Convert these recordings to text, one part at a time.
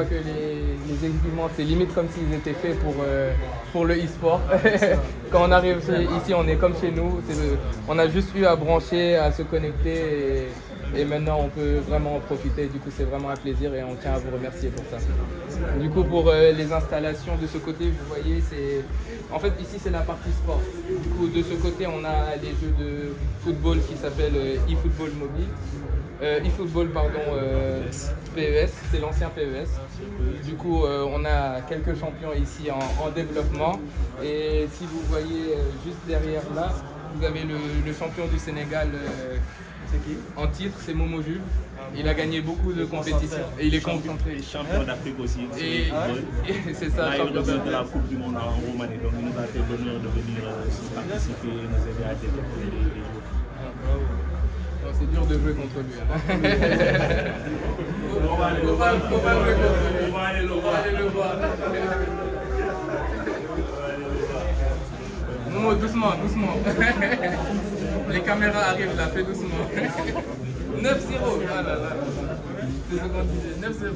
voit que les équipements, c'est limite comme s'ils étaient faits pour le e-sport. Quand on arrive ici, on est comme chez nous. On a juste eu à brancher, à se connecter et maintenant on peut vraiment en profiter. Du coup, c'est vraiment un plaisir et on tient à vous remercier pour ça. Du coup, pour les installations de ce côté, vous voyez, en fait ici c'est la partie sport. Du coup, de ce côté, on a les jeux de football qui s'appellent eFootball Mobile. eFootball, pardon, PES, c'est l'ancien PES. Du coup, on a quelques champions ici en développement. Et si vous voyez juste derrière là, vous avez le champion du Sénégal en titre, c'est Momo Jules. Il a gagné beaucoup de compétitions et il est champion d'Afrique aussi. Et c'est ça. Là, il revient de la Coupe du Monde en Roumanie, donc il nous a fait l'honneur de venir participer, nous aider à développer les jeux. C'est dur de jouer contre lui. On va aller le voir. Momo, doucement. Les caméras arrivent là, fais doucement. 9-0, voilà. C'est ce qu'on disait, 9-0.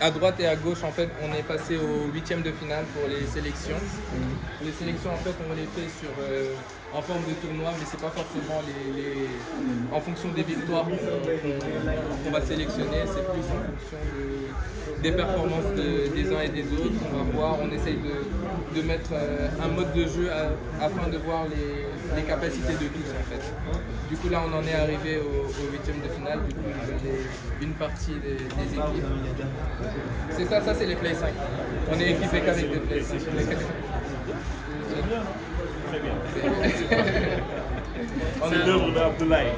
À droite et à gauche, en fait, on est passé au 8e de finale pour les sélections. Les sélections, en fait, on les fait en forme de tournoi, mais c'est pas forcément en fonction des victoires qu'on va sélectionner, c'est plus en fonction des performances des uns et des autres. On va voir, on essaye de mettre un mode de jeu afin de voir les capacités de tous, en fait. Du coup, là, on en est arrivé au 8e de finale. Du coup, vous avez une partie des équipes. C'est ça c'est les Play 5. On est équipé qu'avec des Play 5. Très bien. C'est l'œuvre d'Abdoulaye.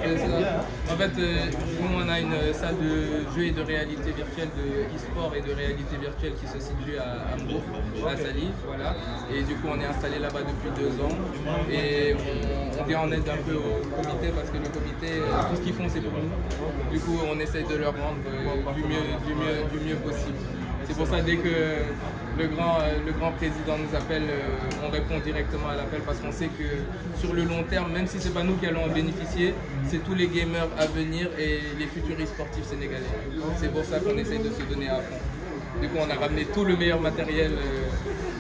En fait, nous on a une salle de jeu et de réalité virtuelle, de e-sport et de réalité virtuelle qui se situe à Hambourg, à Sali, voilà. Et du coup on est installé là-bas depuis 2 ans et on vient en aide un peu au comité parce que le comité, tout ce qu'ils font c'est pour nous. Du coup on essaye de leur rendre du mieux possible. C'est pour ça dès que le grand président nous appelle, on répond directement à l'appel parce qu'on sait que sur le long terme, même si ce n'est pas nous qui allons en bénéficier, c'est tous les gamers à venir et les futurs e-sportifs sénégalais. C'est pour ça qu'on essaye de se donner à fond. Du coup, on a ramené tout le meilleur matériel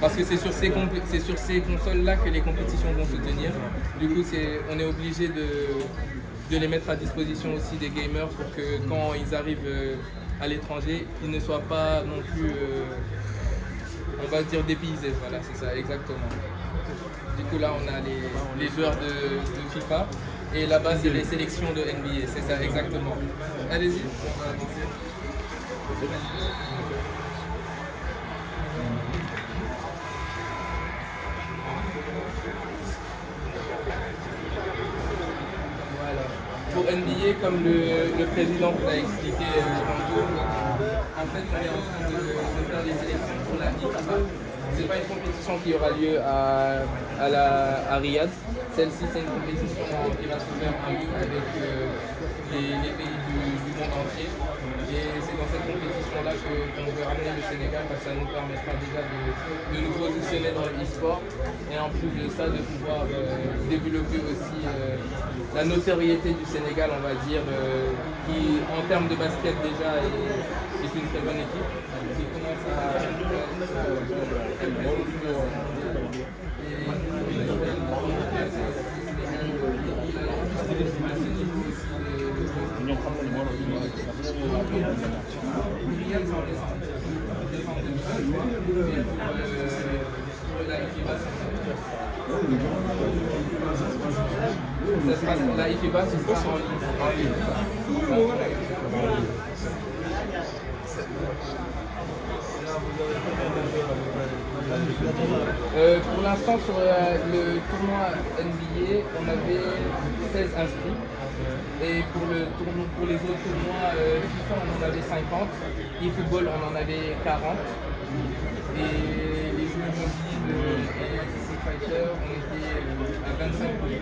parce que c'est sur ces consoles-là que les compétitions vont se tenir. Du coup, on est obligé de les mettre à disposition aussi des gamers pour que quand ils arrivent à l'étranger, ils ne soient pas non plus, on va dire, dépaysés. Voilà, c'est ça, exactement. Du coup, là, on a les joueurs de FIFA et là-bas, c'est les sélections de NBA. C'est ça, exactement. Allez-y, on va avancer. Pour NBA, comme le président vous a expliqué tantôt, en fait, on est en train de faire des sélections pour la FIFA. Ce n'est pas une compétition qui aura lieu à Riyad. Celle-ci, c'est une compétition qui va se faire en ligne avec les pays du monde entier. Et c'est dans cette compétition-là qu'on veut ramener le Sénégal parce que ça nous permettra déjà de nous positionner dans le e-sport et en plus de ça, de pouvoir développer aussi la notoriété du Sénégal, on va dire, qui en termes de basket déjà est une très bonne équipe, qui commence à ça se passe la IFIBA, ça se passe en ligne. l'instant, sur le tournoi NBA, on avait 16 inscrits. Et pour les autres tournois FIFA, on en avait 50. E-football, on en avait 40. Et les jeux mobiles et Street Fighter, on était à 25 pour les